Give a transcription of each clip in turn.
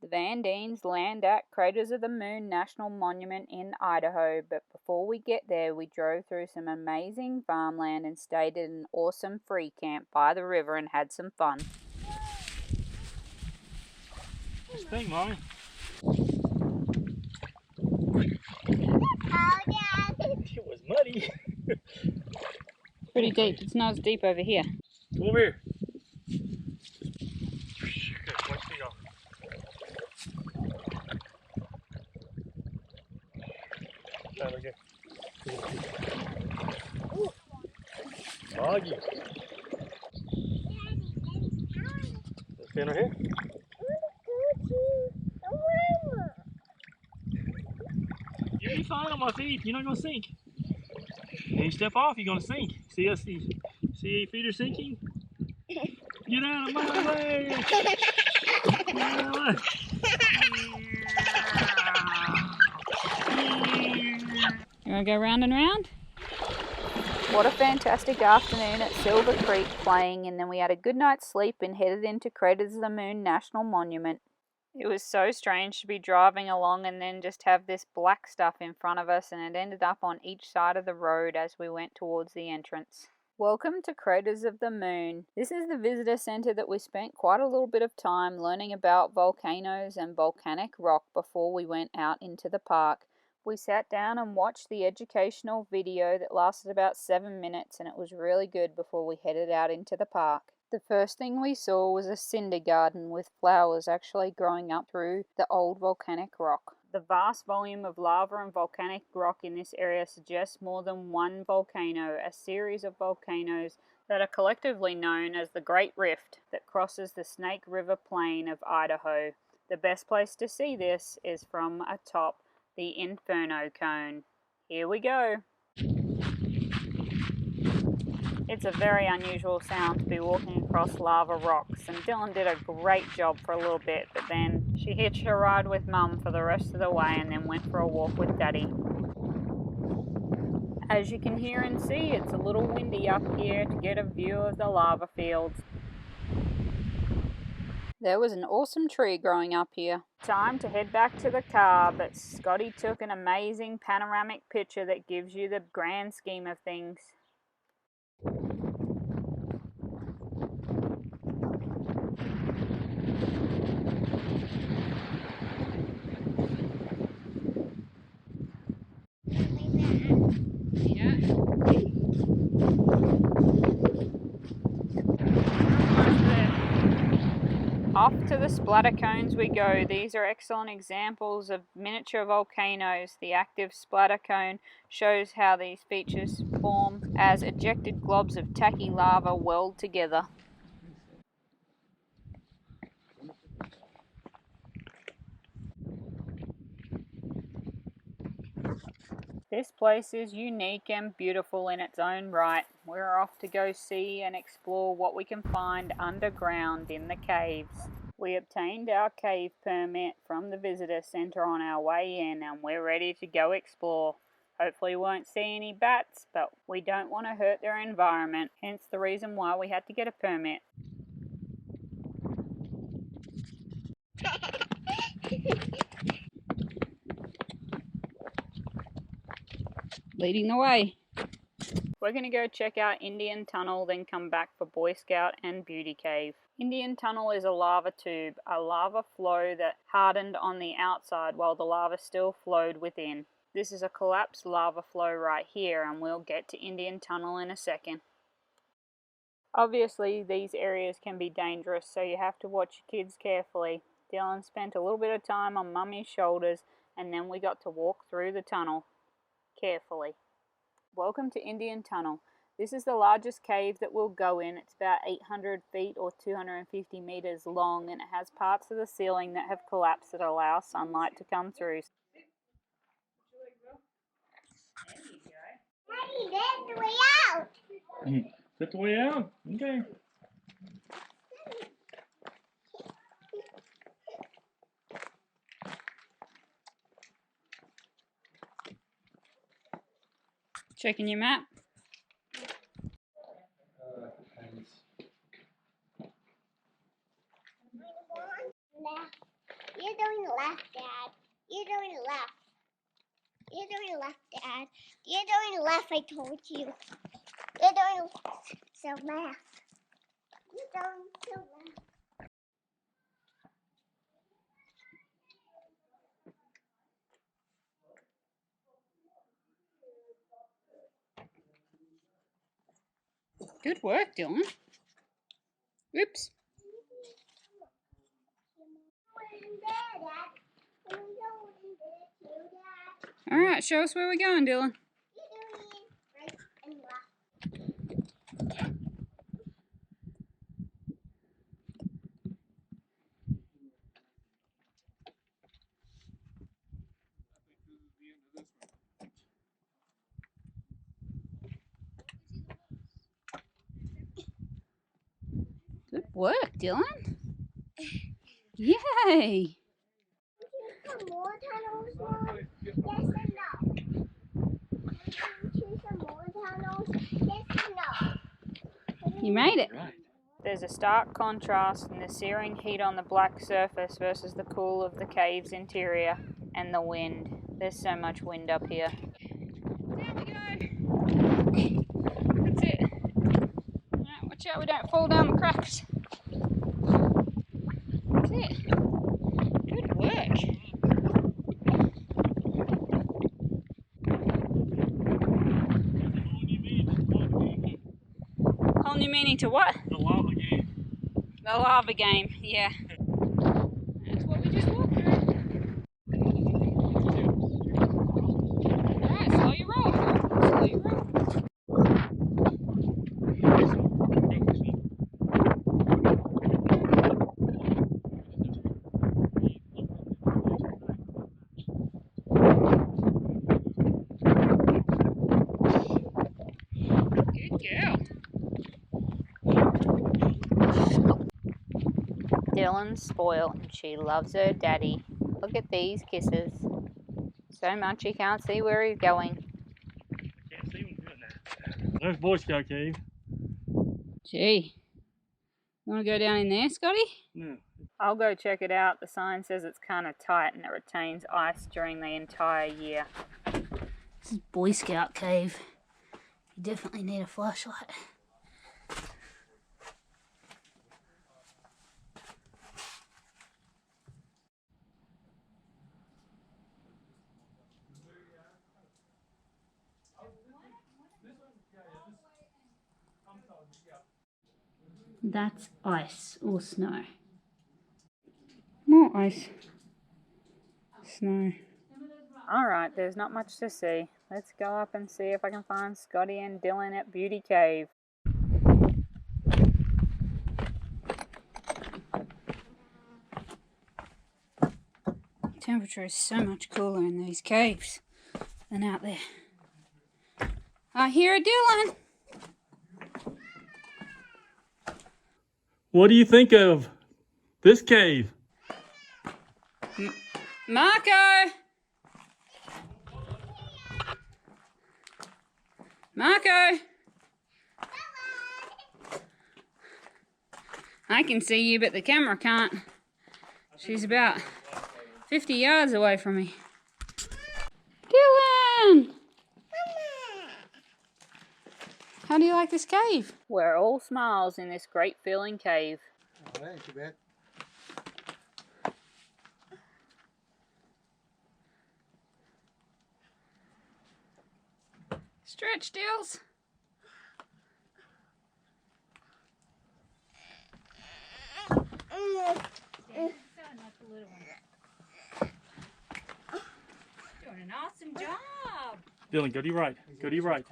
Thevandeans land at Craters of the Moon National Monument in Idaho, but before we get there we drove through some amazing farmland and stayed at an awesome free camp by the river and had some fun. This thing, Mommy. It was muddy. Pretty deep. It's not as deep over here. Come over here. Watch me go. Try look here. Doggy. This stand right here. You'll be fine on my feet. You're not gonna sink. When you step off, you're gonna sink. See us? See your feet are sinking? Get out of my way! Get out of my way! You want to go round and round? What a fantastic afternoon at Silver Creek playing, and then we had a good night's sleep and headed into Craters of the Moon National Monument. It was so strange to be driving along and then just have this black stuff in front of us, and it ended up on each side of the road as we went towards the entrance. Welcome to Craters of the Moon. This is the visitor center that we spent quite a little bit of time learning about volcanoes and volcanic rock before we went out into the park. We sat down and watched the educational video that lasted about 7 minutes, and it was really good before we headed out into the park. The first thing we saw was a cinder garden with flowers actually growing up through the old volcanic rock. The vast volume of lava and volcanic rock in this area suggests more than one volcano, a series of volcanoes that are collectively known as the Great Rift that crosses the Snake River Plain of Idaho. The best place to see this is from atop the Inferno Cone. Here we go. It's a very unusual sound to be walking across lava rocks, and Dylan did a great job for a little bit, but then she hitched a ride with Mum for the rest of the way and then went for a walk with Daddy. As you can hear and see, it's a little windy up here to get a view of the lava fields. There was an awesome tree growing up here. Time to head back to the car, but Scotty took an amazing panoramic picture that gives you the grand scheme of things. Off to the splatter cones we go. These are excellent examples of miniature volcanoes. The active splatter cone shows how these features form as ejected globs of tacky lava weld together. This place is unique and beautiful in its own right. We're off to go see and explore what we can find underground in the caves. We obtained our cave permit from the visitor center on our way in, and we're ready to go explore. Hopefully we won't see any bats, but we don't want to hurt their environment, hence the reason why we had to get a permit. Leading the way. We're going to go check out Indian Tunnel, then come back for Boy Scout and Beauty Cave. Indian Tunnel is a lava tube, a lava flow that hardened on the outside while the lava still flowed within. This is a collapsed lava flow right here, and we'll get to Indian Tunnel in a second. Obviously, these areas can be dangerous, so you have to watch your kids carefully. Dylan spent a little bit of time on Mummy's shoulders, and then we got to walk through the tunnel carefully. Welcome to Indian Tunnel. This is the largest cave that we'll go in. It's about 800 feet or 250 meters long, and it has parts of the ceiling that have collapsed that allow sunlight to come through. Daddy, that's the way out. Is that the way out? Okay. Checking your map. Yeah. You're doing left, Dad. You're doing left. You're doing left, Dad. You're doing left, I told you. You're doing so left. You're doing so left. Good work, Dylan. Oops. Alright, show us where we're going, Dylan. Good work, Dylan. Yay! Some more tunnels, Mom? Yes or no? Choose some more tunnels? Yes or no? You made it. There's a stark contrast in the searing heat on the black surface versus the cool of the cave's interior and the wind. There's so much wind up here. There we go. That's it. Right, watch out we don't fall down the cracks. That's it. Good work. Whole new meaning to what? The lava game. The lava game, yeah. That's what we just walked through. Alright, slow your roll. Slow your roll. Good girl. Dylan's spoiled and she loves her daddy. Look at these kisses. So much he can't see where he's going. Can't see him doing that. There's Boy Scout Cave. Gee. You want to go down in there, Scotty? No. I'll go check it out. The sign says it's kind of tight and it retains ice during the entire year. This is Boy Scout Cave. You definitely need a flashlight. That's ice or snow. More ice. Snow. Alright, there's not much to see. Let's go up and see if I can find Scotty and Dylan at Beauty Cave. Temperature is so much cooler in these caves than out there. I hear a Dylan! What do you think of this cave? Marco! Marco! I can see you, but the camera can't. She's about 50 yards away from me. Dylan! How do you like this cave? We're all smiles in this great feeling cave. Oh, that ain't too bad. Stretch, Dills. Doing an awesome job. Dylan, go to your right. Go to your right.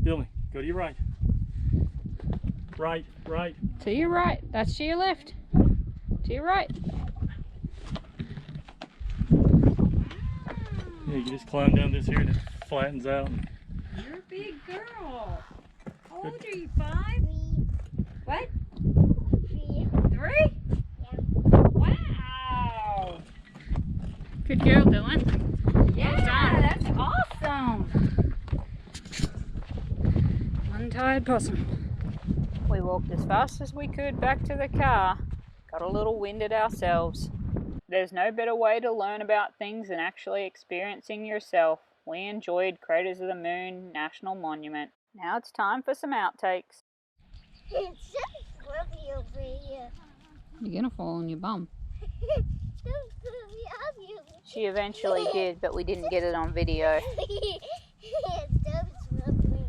Dylan, go to your right. Right, right. To your right. That's to your left. To your right. Yeah, you can just climb down this here and it flattens out. You're a big girl. How old are you? 5? What? 3? Yeah. Wow. Good girl, Dylan. Yeah, that's awesome. Untied possum. We walked as fast as we could back to the car. Got a little winded ourselves. There's no better way to learn about things than actually experiencing yourself. We enjoyed Craters of the Moon National Monument. Now it's time for some outtakes. It's so slippery over here. You're gonna fall on your bum. So slippery over here. She eventually did, but we didn't get it on video. It's so slippery.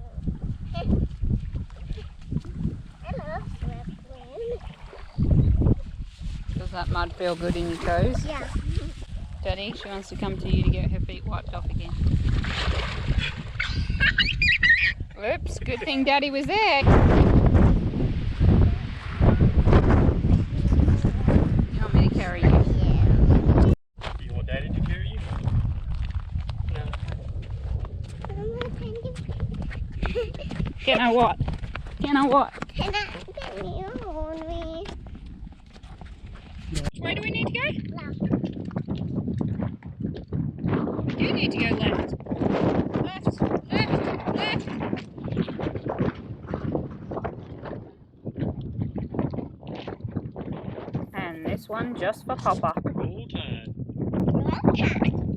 I love slippery. Does that mud feel good in your toes? Yeah. Daddy, she wants to come to you to get her feet wiped off again. Oops, good thing Daddy was there. You want me to carry you? You want Daddy to carry you? Can I what? Can I what? Can you hold me? Where do we need to go? Left. You need to go left. Left, left, left. And this one just for Papa. Roll Tide. Left.